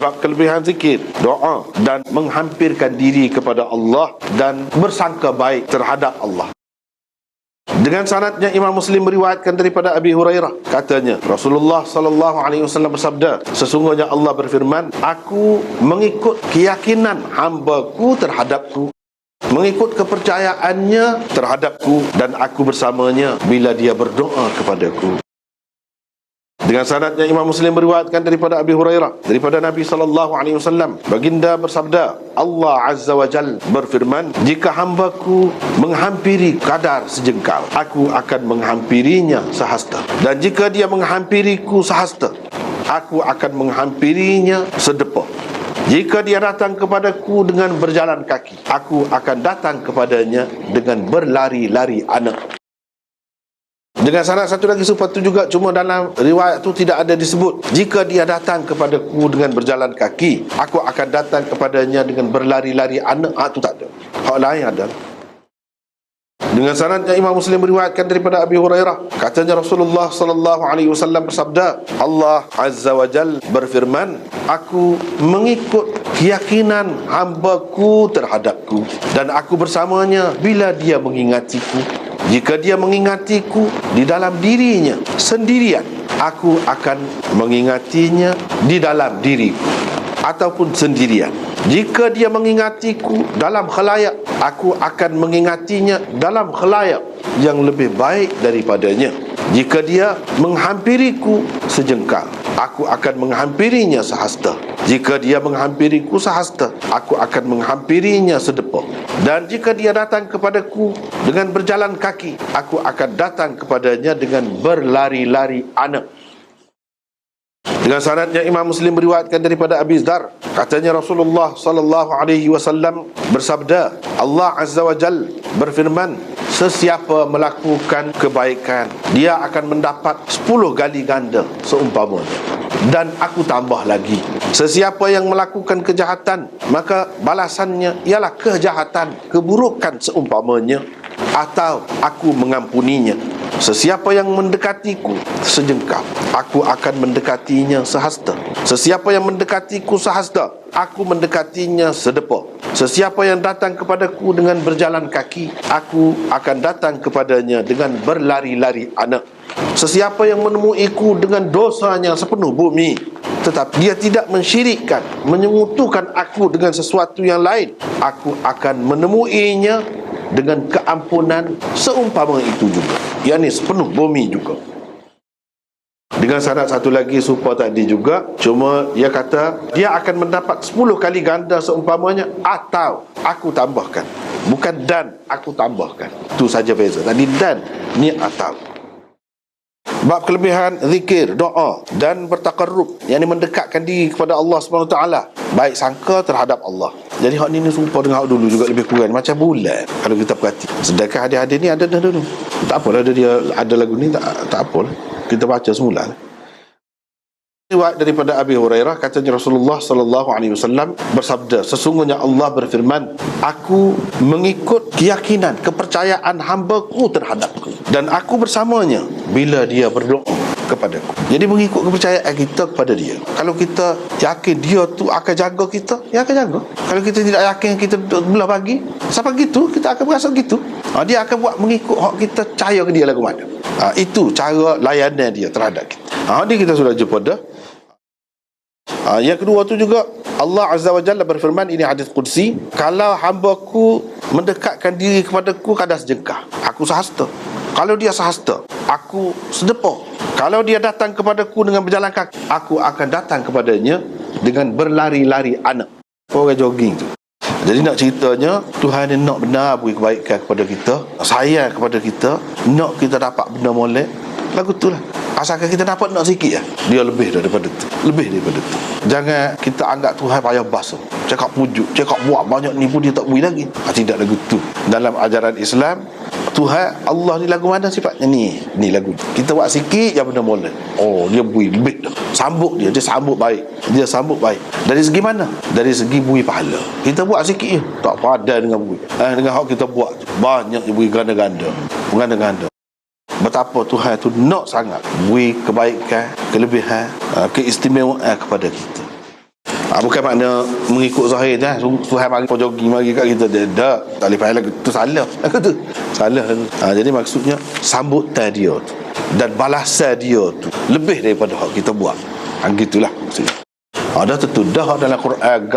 Sebab kelebihan zikir, doa dan menghampirkan diri kepada Allah dan bersangka baik terhadap Allah. Dengan sanadnya Imam Muslim meriwayatkan daripada Abi Hurairah, katanya Rasulullah sallallahu alaihi wasallam bersabda, sesungguhnya Allah berfirman, aku mengikut keyakinan hamba-Ku terhadap-Ku, mengikut kepercayaannya terhadap-Ku, dan aku bersamanya bila dia berdoa kepada-Ku. Dengan sanadnya Imam Muslim meriwayatkan daripada Abi Hurairah, daripada Nabi sallallahu alaihi wasallam, baginda bersabda, Allah Azza wa Jal berfirman, jika hamba-Ku menghampiri kadar sejengkal, aku akan menghampirinya sehasta, dan jika dia menghampiriku sehasta, aku akan menghampirinya sedepa. Jika dia datang kepadaku dengan berjalan kaki, aku akan datang kepadanya dengan berlari-lari anak. Dengan sanad satu lagi serupa itu juga, cuma dalam riwayat itu tidak ada disebut, jika dia datang kepadaku dengan berjalan kaki, aku akan datang kepadanya dengan berlari-lari anak. Itu tak ada. Hak lain ada. Dengan sanadnya Imam Muslim meriwayatkan daripada Abi Hurairah, katanya Rasulullah sallallahu alaihi wasallam bersabda, Allah Azza wa Jal berfirman, aku mengikut keyakinan hamba-Ku terhadap-Ku, dan aku bersamanya bila dia mengingatiku. Jika dia mengingatiku di dalam dirinya sendirian, aku akan mengingatinya di dalam diriku, ataupun sendirian. Jika dia mengingatiku dalam khalayak, aku akan mengingatinya dalam khalayak yang lebih baik daripadanya. Jika dia menghampiriku sejengkal, aku akan menghampirinya sehasta. Jika dia menghampiriku sehasta, aku akan menghampirinya sedepa. Dan jika dia datang kepadaku dengan berjalan kaki, aku akan datang kepadanya dengan berlari-lari anak. Dengan sanadnya Imam Muslim meriwayatkan daripada Abi Dzar, katanya Rasulullah sallallahu alaihi wasallam bersabda, Allah Azza wa Jal berfirman, sesiapa melakukan kebaikan, dia akan mendapat 10 kali ganda seumpamanya, dan aku tambah lagi. Sesiapa yang melakukan kejahatan, maka balasannya ialah kejahatan, keburukan seumpamanya, atau aku mengampuninya. Sesiapa yang mendekatiku sejengkal, aku akan mendekatinya sehasta. Sesiapa yang mendekatiku sehasta, aku mendekatinya sedepa. Sesiapa yang datang kepadaku dengan berjalan kaki, aku akan datang kepadanya dengan berlari-lari anak. Sesiapa yang menemuiku dengan dosanya sepenuh bumi, tetapi dia tidak mensyirikkan, menyekutukan aku dengan sesuatu yang lain, aku akan menemuinya dengan keampunan seumpama itu juga, yakni sepenuh bumi juga. Dengan sanad satu lagi serupa tadi juga, cuma dia kata dia akan mendapat 10 kali ganda seumpamanya, atau aku tambahkan. Bukan dan, aku tambahkan. Itu saja beza. Tadi dan, ni atau. Bab kelebihan zikir, doa dan bertaqarrub, yakni mendekatkan diri kepada Allah SWT, baik sangka terhadap Allah. Jadi hak ni serupa dengan hak dulu juga, lebih kurang macam bulan kalau kita perhati. Sedangkan hadis-hadis ni ada dah dulu. Tak apalah dia ada lagu ni, tak apalah. Kita baca semula. Riwayat daripada Abi Hurairah, katanya Rasulullah sallallahu alaihi wasallam bersabda, sesungguhnya Allah berfirman, aku mengikut keyakinan, kepercayaan hamba-Ku terhadap-Ku, dan aku bersamanya bila dia berdoa kepadaku. Jadi mengikut kepercayaan kita kepada dia. Kalau kita yakin dia tu akan jaga kita, dia akan jaga. Kalau kita tidak yakin kita belah pagi, sampai gitu kita akan berasa gitu. Dia akan buat mengikut hak kita percaya ke dia lagu mana. Itu cara layanan dia terhadap kita. Ini kita sudah jumpa dah. Yang kedua tu juga, Allah Azza wa Jalla berfirman, ini hadis qudsi, kalau hamba-Ku mendekatkan diri kepadaku kadar sejengkal, aku sehasta. Kalau dia sehasta, aku sedepa. Kalau dia datang kepadaku dengan berjalan kaki, aku akan datang kepadanya dengan berlari-lari anak. Orang jogging tu. Jadi nak ceritanya, Tuhan ni nak benar beri kebaikan kepada kita, sayang kepada kita, nak kita dapat benda molek. Lagu tu lah. Asalkan kita dapat nak sikit lah, dia lebih daripada tu. Lebih daripada tu. Jangan kita anggap Tuhan payah basuh, cakap pujuk, cakap buat banyak ni pun dia tak beri lagi. Tidak lagu tu. Dalam ajaran Islam, Tuhan, Allah ni lagu mana sifatnya ni lagu. Kita buat sikit je benda molek. Dia beri lebih dah. Sambut dia sambut baik. Dia sambut baik. Dari segi mana? Dari segi beri pahala. Kita buat sikit je, tak padan dengan beri. Dengan hak kita buat banyak je beri ganda-ganda. Ganda-ganda. Betapa Tuhan itu nak sangat beri kebaikan, kelebihan, keistimewaan kepada kita. Bukan makna mengikut zahir dah. Tuhan mari jogi mari kat kita dah. Tak boleh payah lagu tu salah. Lagu tu salah lagu. Jadi maksudnya sambutan dia tu dan balasan dia tu lebih daripada hak kita buat. Gitulah maksudnya. Dah tentu dah dalam Quran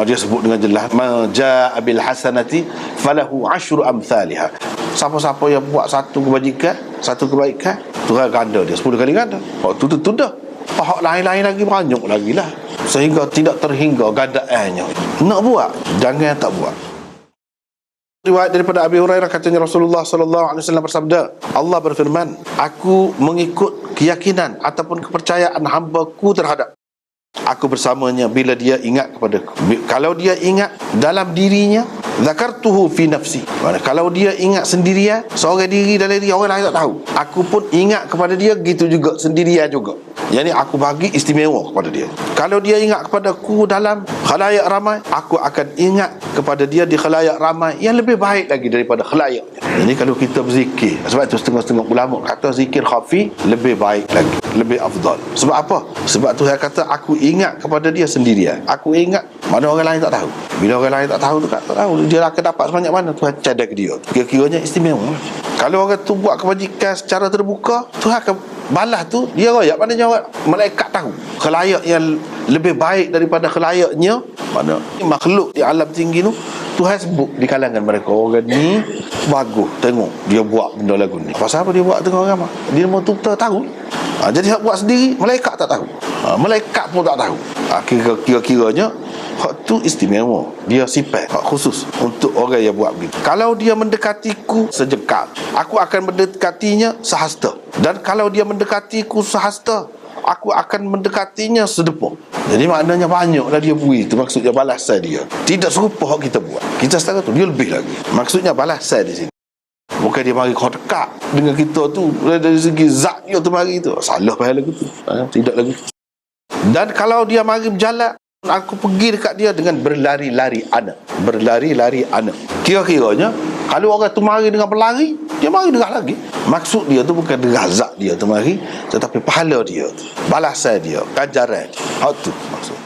dia sebut dengan jelas, ma jaa bil hasanati falahu asyru amsalha. Siapa-siapa yang buat satu kebajikan, satu kebaikan, Tuhan ganda dia 10 kali ganda. Tu tentu dah. Hak lain-lain lagi banyak lagi lah, sehingga tidak terhingga gandaannya. Nak buat, jangan tak buat. Riwayat daripada Abi Hurairah, katanya Rasulullah sallallahu alaihi wasallam bersabda, Allah berfirman, aku mengikut keyakinan ataupun kepercayaan hamba-Ku terhadap aku bersamanya bila dia ingat kepadaku. Kalau dia ingat dalam dirinya, zakartuhu fi nafsi. Kalau dia ingat sendirian, seorang diri dalam diri, orang lain tak tahu, aku pun ingat kepada dia gitu juga, sendirian juga. Yang ni aku bagi istimewa kepada dia. Kalau dia ingat kepadaku dalam khalayak ramai, aku akan ingat kepada dia di khalayak ramai yang lebih baik lagi daripada khalayak. Jadi kalau kita berzikir, sebab itu setengah-setengah ulama kata zikir khafi lebih baik lagi, lebih afdal. Sebab apa? Sebab tu saya kata aku ingat kepada dia sendirian. Aku ingat, mana orang lain tak tahu. Bila orang lain tak tahu tu tak tahu dia akan dapat sebanyak mana Tuhan cadar ke dia. Kira-kiranya istimewa. Kalau orang tu buat kebajikan secara terbuka, Tuhan akan balas tu dia royak. Maknanya orang malaikat tahu khalayak yang lebih baik daripada khalayaknya, mana makhluk di alam tinggi tu Tuhan sebut di kalangan mereka, orang ni bagus, tengok dia buat benda lagu ni. Pasal apa dia buat tengok orang mak? Dia mau tu tahu. Jadi hak buat sendiri malaikat tak tahu. Malaikat pun tak tahu. Kira-kiranya hak tu istimewa, dia sifat hak khusus untuk orang yang buat begitu. Kalau dia mendekatiku sejengkal, aku akan mendekatinya sehasta. Dan kalau dia mendekatiku sehasta, aku akan mendekatinya sedepok. Jadi maknanya banyaklah dia bui. Itu maksudnya balasan dia. Tidak serupa hak kita buat. Kita setara tu, dia lebih lagi. Maksudnya balasan di sini. Bukan dia mari kau dekat dengan kita tu dari segi zat dia tu mari tu. Salah payah lagu tu. Tidak lagi. Dan kalau dia mari berjalan, aku pergi dekat dia dengan berlari-lari ana. Berlari-lari ana. Kira-kiranya kalau orang tu mari dengan berlari, dia mari derah lagi. Maksud dia tu bukan derah zat dia tu mari, tetapi pahala dia tu, balasan dia, ganjaran dia. Hak tu maksud.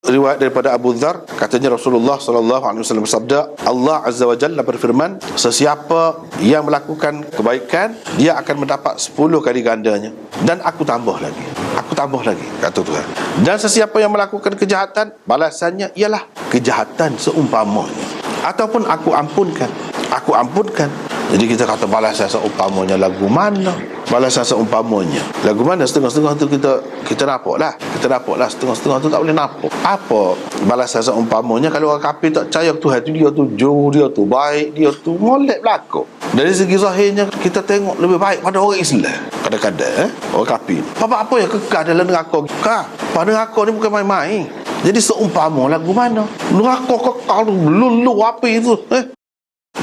Riwayat daripada Abu Dzar, katanya Rasulullah sallallahu alaihi wasallam bersabda, Allah azza wa jalla berfirman, sesiapa yang melakukan kebaikan, dia akan mendapat 10 kali gandanya, dan aku tambah lagi. Aku tambah lagi, kata Tuhan. Dan sesiapa yang melakukan kejahatan, balasannya ialah kejahatan seumpamanya, ataupun aku ampunkan. Aku ampunkan. Jadi kita kata balasan seumpamanya lagu mana? Balasan seumpamanya lagu mana? Setengah-setengah tu kita nampak lah. Kita nampak lah, setengah-setengah tu tak boleh nampak. Apa balasan seumpamanya? Kalau orang kafir tak percaya Tuhan tu, dia tu jauh, dia tu baik, dia tu molek belakang. Dari segi zahirnya kita tengok lebih baik pada orang Islam. Kadang-kadang orang kafir, apa yang kekal dalam neraka? Pada neraka ni bukan main-main. Jadi seumpama lagu mana? Neraka kekal tu, lulu api tu.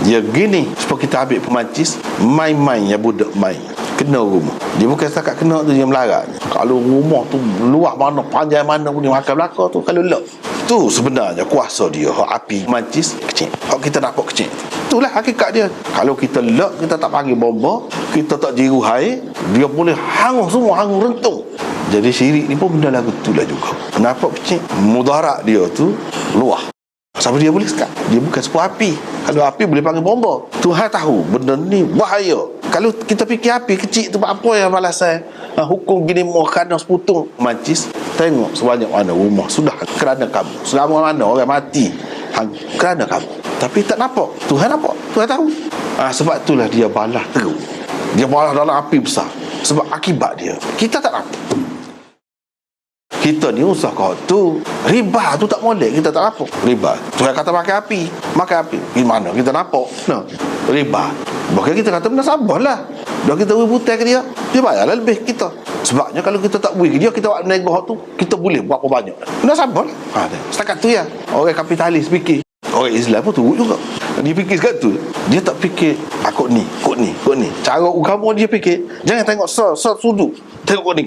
Dia gini, supaya kita ambil pemancis, main-main ya budak main. Kena rumah. Dia bukan setakat kena tu dia melarat. Kalau rumah tu luas mana, panjang mana pun dia makan belakang tu, kalau lek. Tu sebenarnya kuasa dia. Hak api mancis kecil. Hak kita nampak kecil. Itulah hakikat dia. Kalau kita lek, kita tak panggil bomba, kita tak jiru air, dia boleh hangus semua, hangus rentung. Jadi syirik ni pun benda lagu tu lah juga. Nampak kecil, mudarat dia tu luas. Siapa dia boleh sekat? Dia bukan sebuah api. Kalau api boleh panggil bomba. Tuhan tahu benda ni bahaya. Kalau kita fikir api kecil tu apa yang balasan? Hukum gini mau kena seputung mancis. Tengok sebanyak mana rumah sudah kerana kamu. Selama mana orang mati kerana kamu. Tapi tak nampak. Tuhan nampak. Tuhan tahu. Sebab itulah dia balas teruk. Dia balas dalam api besar. Sebab akibat dia kita tak nampak. Kita ni usah kau tu riba tu tak boleh, kita tak nampak riba. Tuhan kata makan api, makan api gimana kita nampak? Nah, riba. Bukan kita kata benda sabarlah. Dah kita beri butai ke dia bayarlah lebih kita. Sebabnya kalau kita tak beri ke dia, kita buat nego tu, kita boleh berapa banyak. Benda sabarlah. Setakat tu ya. Orang kapitalis fikir. Orang Islam pun turut juga. Dia fikir sekat tu. Dia tak fikir kod ni. Cara agama dia fikir, jangan tengok sudut. Tengok ni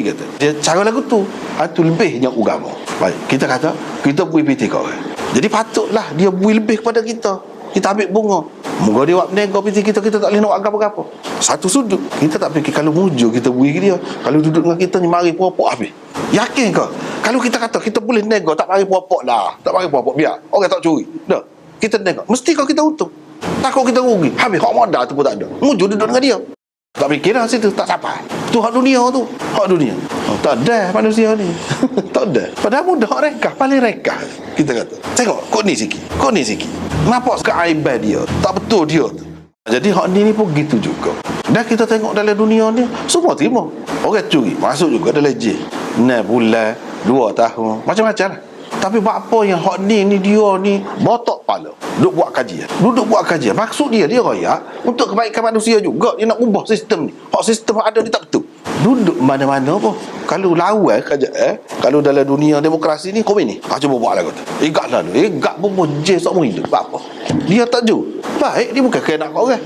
kata. Dia cara lagu tu. Itu lebihnya agama. Baik, kita kata kita beri piti kau. Jadi patutlah dia beri lebih kepada kita. Kita ambil bunga. Moga dia buat nego piti kita tak boleh nak agama apa. Satu sudut. Kita tak fikir kalau mujur kita beri ke dia. Kalau duduk dengan kita ni mari puak habis. Yakin kau? Kalau kita kata kita boleh nego, tak bagi puak-puak lah, tak bagi puak-puak, biar orang tak curi, dah kita nego, mesti kalau kita untung. Takut kita rugi, habis hak modal tu pun tak ada, mujur duduk dengan dia. Tak fikir lah situ, tak sampai. Tu hak dunia tu, hak dunia. Tak ada manusia ni. Tak ada. Padahal mudah hak rekah, paling rekah. Kita kata, tengok, kau ni sikit. Nampak keaiban dia, tak betul dia tu. Jadi hak ni pun gitu juga. Dan kita tengok dalam dunia ni, semua terima. Orang curi, masuk juga dalam jail 6 bulan, 2 tahun, macam-macam lah. Tapi buat apa yang hak ni dia ni botok kepala, duduk buat kajian. Maksud dia royak untuk kebaikan manusia juga. Dia nak ubah sistem ni. Hak sistem hak ada ni tak betul. Duduk mana-mana pun kalau lawan kerajaan, kalau dalam dunia demokrasi ni komen ni, cuba buat lagu tu. Igaklah tu. Igak pun je semua hidup. Apa? Dia tak ju. Baik, dia bukan kena nak orang.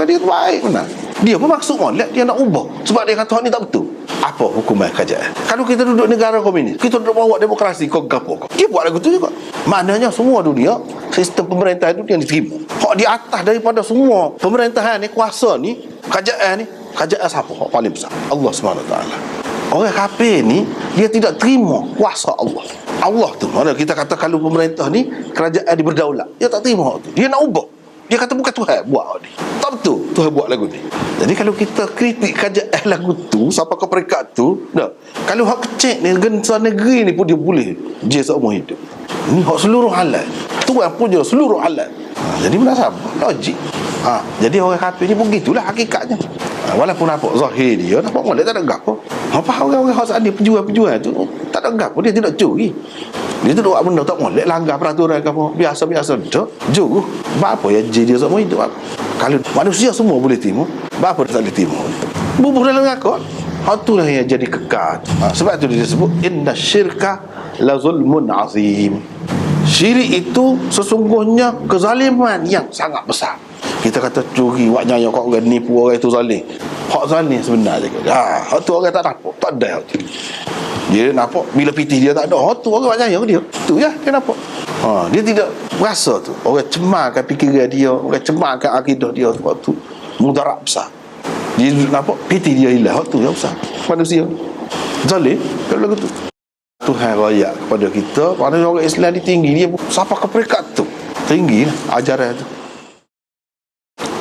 Dia tu baik benar. Dia pun maksud molek, dia nak ubah. Sebab dia kata hak ni tak betul. Apa hukuman kerajaan? Kalau kita duduk negara komunis, kita duduk bawa demokrasi, kau gapo kau. Dia buat lagu tu juga. Maknanya semua dunia, sistem pemerintahan itu yang diterima. Hak di atas daripada semua pemerintahan ni, kuasa ni, kerajaan siapa? Hak paling besar. Allah SWT. Orang kafir ni, dia tidak terima kuasa Allah. Allah tu, mana kita kata kalau pemerintah ni, kerajaan dia berdaulat. Dia tak terima hak tu. Dia nak ubah. Dia kata bukan Tuhan buat hak ni. Tak betul Tuhan buat lagu ni. Jadi kalau kita kritik kerajaan lagu tu sampai ke peringkat tu, dah. Kalau hak kecil ni gensa negeri ni pun dia boleh dia seumur hidup. Ni hak seluruh alam. Tuhan punya seluruh alam. Jadi munasabah, logik. Jadi orang kafir ni begitulah hakikatnya. Walaupun nampak zahir dia, nampak molek tak ada gapo. Apa orang-orang hak ada penjual-penjual tu tak ada gapo, dia tidak curi. Dia tu buat benda tak molek, langgar peraturan ke apa, biasa-biasa dah. Jauh. Apa yang jadi dia semua hidup apa? Kalau manusia semua boleh timu, apa dia tak boleh timu? Bubuh dalam ngakak. Hak itulah yang jadi kekal. Sebab tu dia sebut inna syirka la zulmun azim. Syirik itu sesungguhnya kezaliman yang sangat besar. Kita kata curi, waknya yang kau orang nipu orang itu zalim. Hak zalim sebenarnya. Hak tu orang tak nampak, tak ada hak tu. Dia nampak bila pitih dia tak ada. Hak tu orang waknya dia. Tu ya, dia nampak. Dia tidak rasa tu. Orang cemarkan fikiran dia, orang cemarkan akidah dia tu waktu mudarat besar. Dia nampak pitih dia hilang. Hak tu yang besar. Manusia zalim kalau lagu tu. Tuhan raya kepada kita, mana orang Islam ni tinggi, dia sampai ke peringkat tu. Tinggi lah ajaran tu.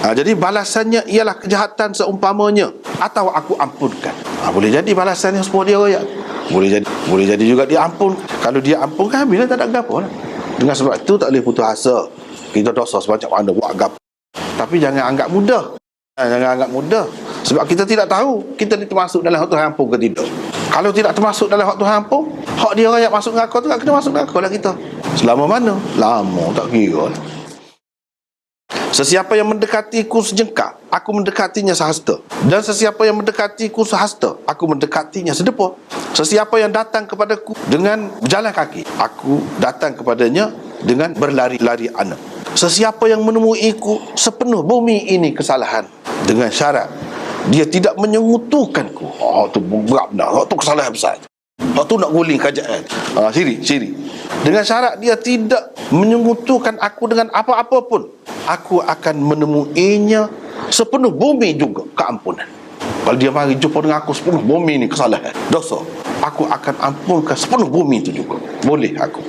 Jadi balasannya ialah kejahatan seumpamanya atau aku ampunkan. Boleh jadi balasannya semua dia raya. Boleh jadi juga dia ampun. Kalau dia ampunkan, bila tak ada gapo lah. Dengan sebab itu tak boleh putus asa. Kita dosa semacam mana buat gapo. Tapi jangan anggap mudah. Sebab kita tidak tahu kita ni termasuk dalam hak Tuhan ampun ke tidak. Kalau tidak termasuk dalam hak Tuhan ampun, hak dia orang yang masuk neraka tu tak kena masuk neraka lah kita. Selama mana? Lama tak kira lah. Sesiapa yang mendekatiku sejengkal, aku mendekatinya sehasta. Dan sesiapa yang mendekatiku sehasta, aku mendekatinya sedepa. Sesiapa yang datang kepadaku dengan berjalan kaki, aku datang kepadanya dengan berlari-lari anak. Sesiapa yang menemuiku sepenuh bumi ini kesalahan, dengan syarat dia tidak menyengutukanku. Tu berat benar. Tu kesalahan besar. Tu nak guling kerajaan. Syirik. Dengan syarat dia tidak menyengutukan aku dengan apa-apa pun, aku akan menemuinya sepenuh bumi juga keampunan. Kalau dia mari jumpa dengan aku sepenuh bumi ni kesalahan, dosa, aku akan ampunkan sepenuh bumi itu juga. Boleh aku.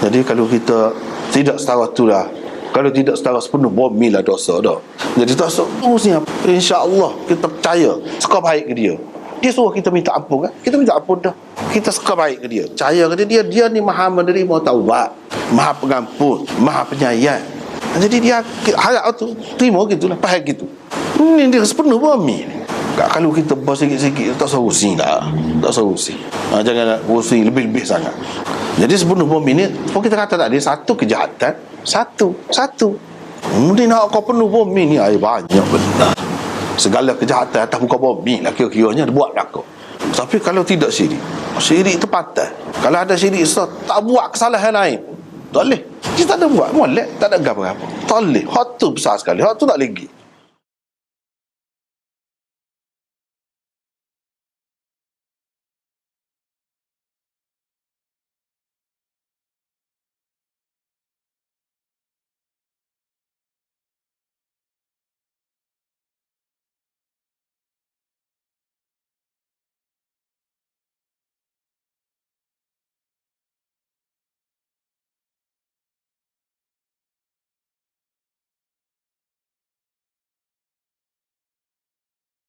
Jadi kalau kita tidak setara tu lah, kalau tidak setara sepenuh bumi lah dosa dah. Jadi tak seterusnya, insya-Allah kita percaya suka baik ke dia. Dia suruh kita minta ampun kan? Kita minta ampun dah. Kita suka baik ke dia, percaya ke dia ni maha menerima taubat, maha pengampun, maha penyayang. Jadi dia harap tu terima gitulah, faham gitu. Ini dia sepenuh bumi ni. Kalau kita buat sikit-sikit tak solusi lah. Tak solusi. Jangan solusi lebih-lebih sangat. Jadi sepenuh bumi ni, apa kita kata tadi, satu kejahatan, satu. Mungkin nak kau penuh bumi ni banyak benar. Segala kejahatan atas muka bumi lah kira-kiranya dia buat aku. Tapi kalau tidak syirik itu patah. Kalau ada syirik tak buat kesalahan lain, tak boleh. Kita tak ada buat molek, tak ada apa-apa. Tak boleh. Hak tu besar sekali. Hak tu tak lagi.